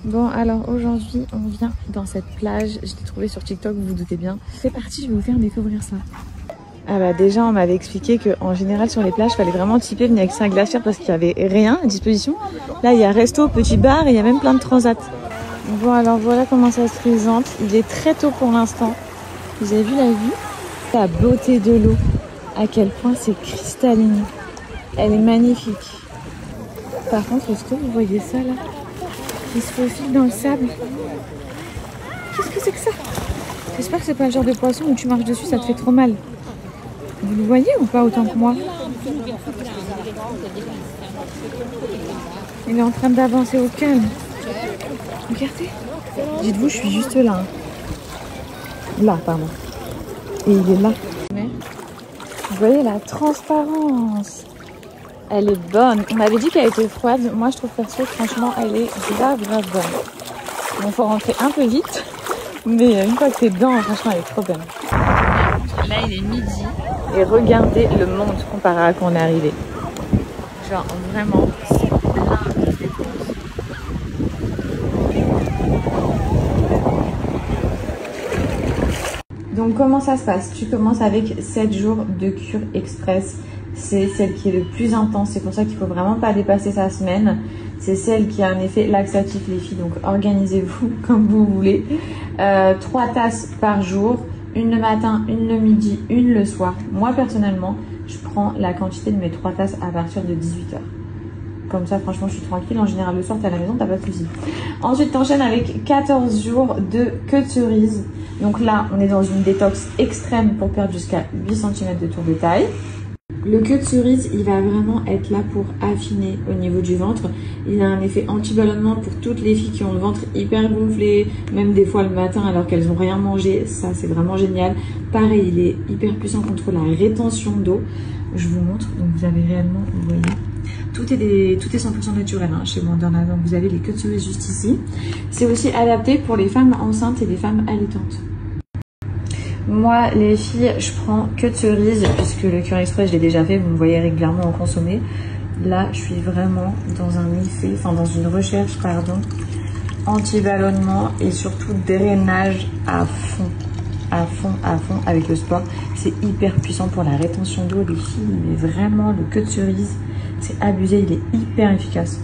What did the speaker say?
Bon, alors aujourd'hui, on vient dans cette plage. Je l'ai trouvée sur TikTok, vous vous doutez bien. C'est parti, je vais vous faire découvrir ça. Ah bah déjà, on m'avait expliqué qu'en général, sur les plages, il fallait vraiment typer venir avec sa glacière parce qu'il n'y avait rien à disposition. Là, il y a resto, petit bar et il y a même plein de transats. Bon, alors voilà comment ça se présente. Il est très tôt pour l'instant. Vous avez vu la vue? La beauté de l'eau. À quel point c'est cristalline. Elle est magnifique. Par contre, est-ce que vous voyez ça là? Il se faufile dans le sable. Qu'est-ce que c'est que ça? J'espère que c'est pas le genre de poisson où tu marches dessus, ça te fait trop mal. Vous le voyez ou pas autant que moi? Il est en train d'avancer au calme. Regardez. Dites-vous, je suis juste là. Là, pardon. Et il est là. Vous voyez la transparence. Elle est bonne. On m'avait dit qu'elle était froide. Moi, je trouve perso, franchement, elle est grave bonne. Bon, faut rentrer un peu vite. Mais une fois que t'es dedans, franchement, elle est trop bonne. Là, il est midi. Et regardez le monde comparé à quand on est arrivé. Genre, vraiment, c'est plein de dépenses. Donc, comment ça se passe? Tu commences avec 7 jours de cure express. C'est celle qui est le plus intense. C'est pour ça qu'il faut vraiment pas dépasser sa semaine. C'est celle qui a un effet laxatif, les filles. Donc, organisez-vous comme vous voulez. 3 tasses par jour. Une le matin, une le midi, une le soir. Moi, personnellement, je prends la quantité de mes 3 tasses à partir de 18h. Comme ça, franchement, je suis tranquille. En général, le soir, t'es à la maison, t'as pas de soucis. Ensuite, t'enchaînes avec 14 jours de queue de cerise. Donc là, on est dans une détox extrême pour perdre jusqu'à 8 cm de tour de taille. Le queue de cerise, il va vraiment être là pour affiner au niveau du ventre. Il a un effet anti-ballonnement pour toutes les filles qui ont le ventre hyper gonflé, même des fois le matin alors qu'elles n'ont rien mangé. Ça, c'est vraiment génial. Pareil, il est hyper puissant contre la rétention d'eau. Je vous montre, donc vous avez réellement, vous voyez, tout est 100% naturel hein, chez Moderna. Donc vous avez les queues de cerise juste ici. C'est aussi adapté pour les femmes enceintes et les femmes allaitantes. Moi, les filles, je prends queue de cerise puisque le Cure Express, je l'ai déjà fait. Vous me voyez régulièrement en consommer. Là, je suis vraiment dans un effet, enfin dans une recherche, pardon, anti-ballonnement et surtout drainage à fond, avec le sport. C'est hyper puissant pour la rétention d'eau, les filles. Mais vraiment, le queue de cerise, c'est abusé. Il est hyper efficace.